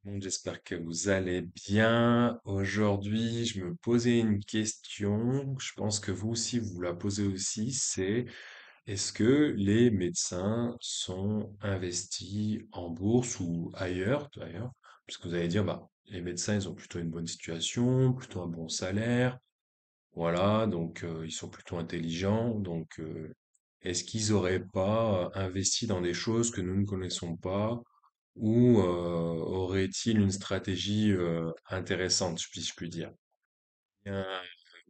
Bon, j'espère que vous allez bien. Aujourd'hui, je me posais une question. Je pense que vous aussi, vous la posez aussi. C'est est-ce que les médecins sont investis en bourse ou ailleurs, d'ailleurs? Parce que vous allez dire, bah, les médecins, ils ont plutôt une bonne situation, plutôt un bon salaire. Voilà, donc ils sont plutôt intelligents. Donc, est-ce qu'ils auraient pas investi dans des choses que nous ne connaissons pas? Ou aurait-il une stratégie intéressante, si je puis dire? Bien,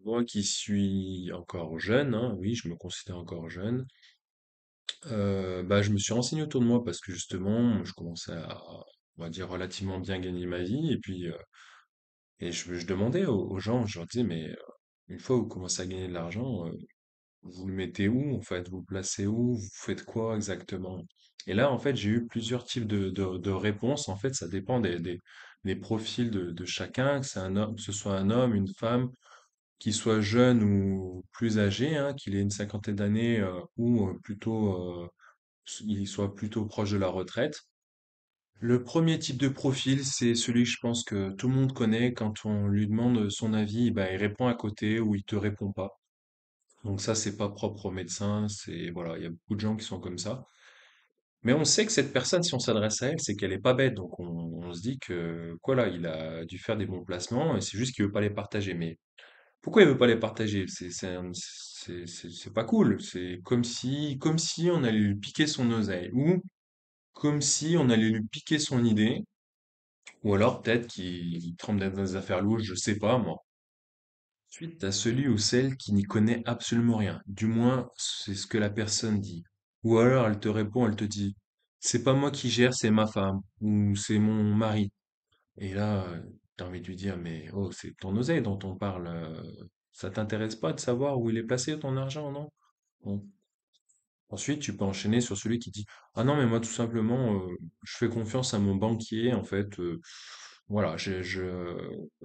moi qui suis encore jeune, hein, oui, je me considère encore jeune, bah, je me suis renseigné autour de moi parce que justement, je commençais à, on va dire, relativement bien gagner ma vie. Et puis, je demandais aux gens, je leur disais, mais une fois que vous commencez à gagner de l'argent, vous le mettez où en fait? Vous le placez où? Vous faites quoi exactement? Et là, en fait, j'ai eu plusieurs types de réponses. En fait, ça dépend des profils de chacun, que c'est un homme, que ce soit un homme, une femme, qu'il soit jeune ou plus âgé, hein, qu'il ait une cinquantaine d'années ou plutôt il soit plutôt proche de la retraite. Le premier type de profil, c'est celui que je pense que tout le monde connaît. Quand on lui demande son avis, ben, il répond à côté ou il te répond pas. Donc ça, c'est pas propre aux médecins, c'est voilà, il y a beaucoup de gens qui sont comme ça. Mais on sait que cette personne, si on s'adresse à elle, c'est qu'elle est pas bête. Donc on se dit que quoi là, il a dû faire des bons placements et c'est juste qu'il veut pas les partager. Mais pourquoi il veut pas les partager? C'est pas cool. C'est comme si on allait lui piquer son oseille ou comme si on allait lui piquer son idée ou alors peut-être qu'il trempe dans des affaires louches, je sais pas moi. Ensuite, t'as celui ou celle qui n'y connaît absolument rien. Du moins, c'est ce que la personne dit. Ou alors, elle te répond, elle te dit, c'est pas moi qui gère, c'est ma femme, ou c'est mon mari. Et là, t'as envie de lui dire, mais oh, c'est ton oseille dont on parle. Ça t'intéresse pas de savoir où il est placé ton argent, non? Bon. Ensuite, tu peux enchaîner sur celui qui dit, ah non, mais moi, tout simplement, je fais confiance à mon banquier, en fait. Voilà,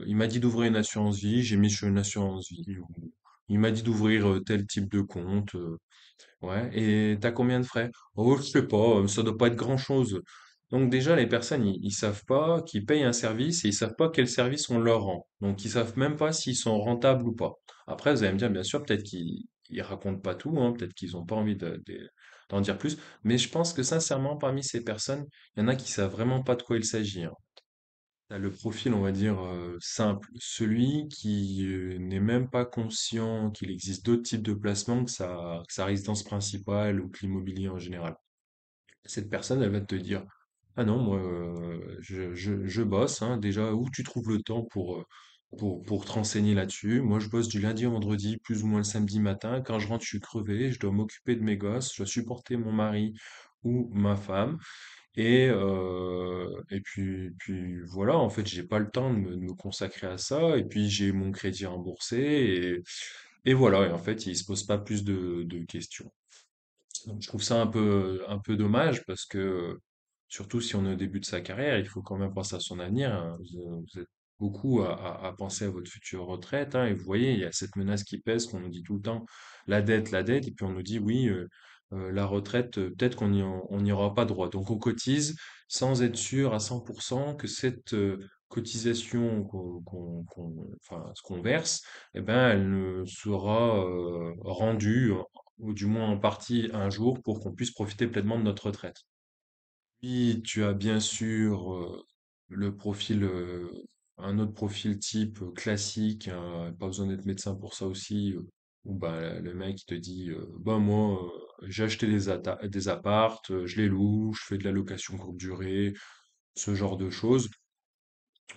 il m'a dit d'ouvrir une assurance vie, j'ai mis sur une assurance vie. Ou il m'a dit d'ouvrir tel type de compte. Ouais, et t'as combien de frais? Oh, je sais pas, ça doit pas être grand-chose. Donc déjà, les personnes, ils savent pas qu'ils payent un service et ils savent pas quel service on leur rend. Donc ils savent même pas s'ils sont rentables ou pas. Après, vous allez me dire, bien sûr, peut-être qu'ils racontent pas tout, hein, peut-être qu'ils ont pas envie d'en dire plus. Mais je pense que sincèrement, parmi ces personnes, il y en a qui savent vraiment pas de quoi il s'agit, hein. T'as le profil, on va dire, simple, celui qui n'est même pas conscient qu'il existe d'autres types de placements que sa résidence principale ou que l'immobilier en général. Cette personne, elle va te dire, ah non, moi, je bosse, hein, déjà, où tu trouves le temps pour te renseigner là-dessus? Moi, je bosse du lundi au vendredi, plus ou moins le samedi matin. Quand je rentre, je suis crevé, je dois m'occuper de mes gosses, je dois supporter mon mari ou ma femme. Et puis voilà, en fait, j'ai pas le temps de me consacrer à ça. Et puis j'ai mon crédit remboursé. Et voilà, et en fait, il se pose pas plus de questions. Donc, je trouve ça un peu dommage parce que, surtout si on est au début de sa carrière, il faut quand même penser à son avenir, hein. Vous êtes beaucoup à penser à votre future retraite, hein, et vous voyez, il y a cette menace qui pèse, qu'on nous dit tout le temps, la dette, et puis on nous dit, oui, la retraite, peut-être on n'y aura pas droit. Donc on cotise sans être sûr à 100% que cette cotisation enfin, ce qu'on verse, eh ben, elle ne sera rendue ou du moins en partie un jour, pour qu'on puisse profiter pleinement de notre retraite. Puis tu as bien sûr le profil, un autre profil type classique, hein, pas besoin d'être médecin pour ça aussi, où bah, le mec il te dit bah moi j'ai acheté des apparts, je les loue, je fais de la location courte durée, ce genre de choses.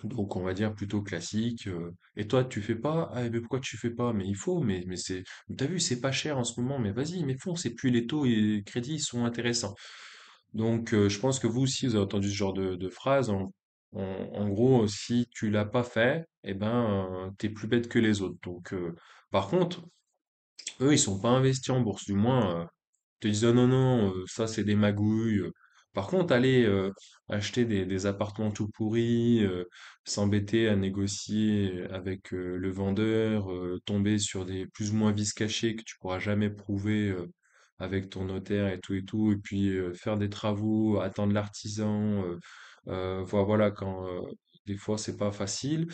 Donc on va dire plutôt classique. Et toi, tu fais pas? Ah, mais pourquoi tu fais pas? Mais il faut, mais t'as vu, c'est pas cher en ce moment, mais vas-y, mais fonce, et puis les taux et crédits ils sont intéressants. Donc je pense que vous aussi, vous avez entendu ce genre de phrase. En gros, si tu l'as pas fait, eh ben, t'es plus bête que les autres. Donc, par contre, eux, ils sont pas investis en bourse, du moins. Te disent: «Oh non, non, ça c'est des magouilles». Par contre, aller acheter des appartements tout pourris, s'embêter à négocier avec le vendeur, tomber sur des plus ou moins vices cachés que tu pourras jamais prouver avec ton notaire et tout, et puis faire des travaux, attendre l'artisan, Voilà, quand des fois c'est pas facile.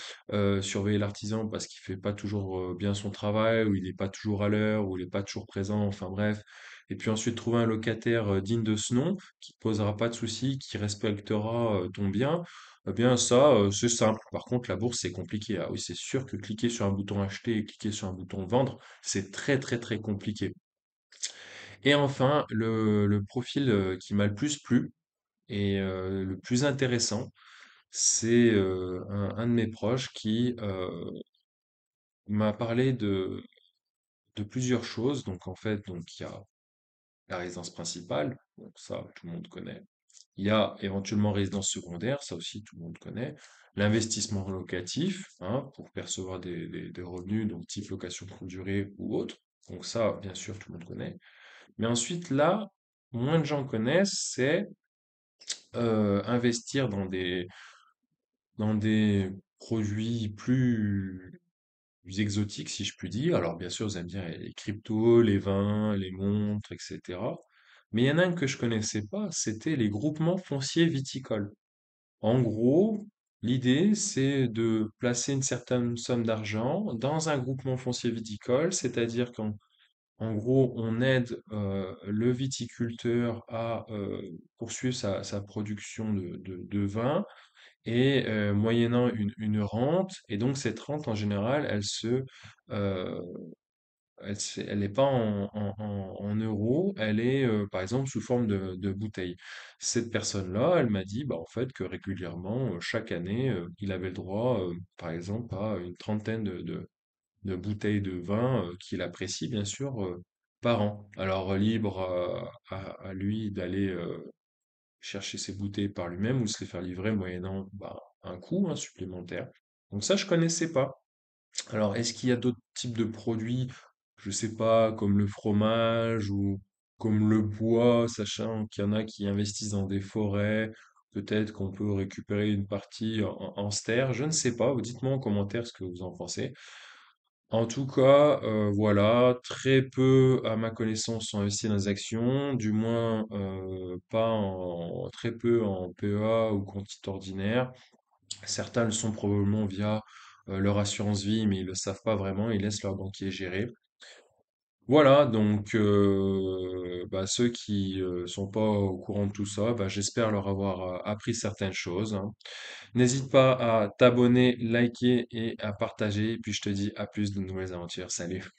Surveiller l'artisan parce qu'il fait pas toujours bien son travail, ou il est pas toujours à l'heure, ou il est pas toujours présent, enfin bref. Et puis ensuite trouver un locataire digne de ce nom, qui te posera pas de soucis, qui respectera ton bien. Eh bien ça, c'est simple. Par contre, la bourse, c'est compliqué. Ah oui, c'est sûr que cliquer sur un bouton acheter et cliquer sur un bouton vendre, c'est très très très compliqué. Et enfin, le profil qui m'a le plus plu et le plus intéressant, c'est un de mes proches qui m'a parlé de plusieurs choses. Donc en fait, donc il y a la résidence principale, donc ça tout le monde connaît. Il y a éventuellement résidence secondaire, ça aussi tout le monde connaît. L'investissement locatif, hein, pour percevoir des revenus, donc type location courte durée ou autre. Donc ça, bien sûr, tout le monde connaît. Mais ensuite, là, moins de gens connaissent, c'est investir dans des produits plus exotiques, si je puis dire. Alors, bien sûr, vous allez me dire les cryptos, les vins, les montres, etc. Mais il y en a un que je connaissais pas, c'était les groupements fonciers viticoles. En gros, l'idée, c'est de placer une certaine somme d'argent dans un groupement foncier viticole, c'est-à-dire qu'en gros, on aide le viticulteur à poursuivre sa production de vin et moyennant une rente. Et donc, cette rente, en général, euh, elle n'est pas en euros, elle est par exemple sous forme de bouteille. Cette personne-là, elle m'a dit bah, en fait que régulièrement, chaque année, il avait le droit, par exemple, à une trentaine de bouteilles de vin qu'il apprécie bien sûr par an. Alors libre à lui d'aller chercher ses bouteilles par lui-même ou se les faire livrer moyennant bah, un coût hein, supplémentaire. Donc ça, je connaissais pas. Alors, est-ce qu'il y a d'autres types de produits, je sais pas, comme le fromage ou comme le bois, sachant qu'il y en a qui investissent dans des forêts, peut-être qu'on peut récupérer une partie en ster, je ne sais pas, vous dites-moi en commentaire ce que vous en pensez. En tout cas, voilà, très peu, à ma connaissance, sont investis dans les actions, du moins pas très peu en PEA ou compte titre ordinaire. Certains le sont probablement via leur assurance vie, mais ils le savent pas vraiment, ils laissent leur banquier gérer. Voilà, donc bah, ceux qui sont pas au courant de tout ça, bah, j'espère leur avoir appris certaines choses, hein. N'hésite pas à t'abonner, liker et à partager. Et puis je te dis à plus de nouvelles aventures. Salut!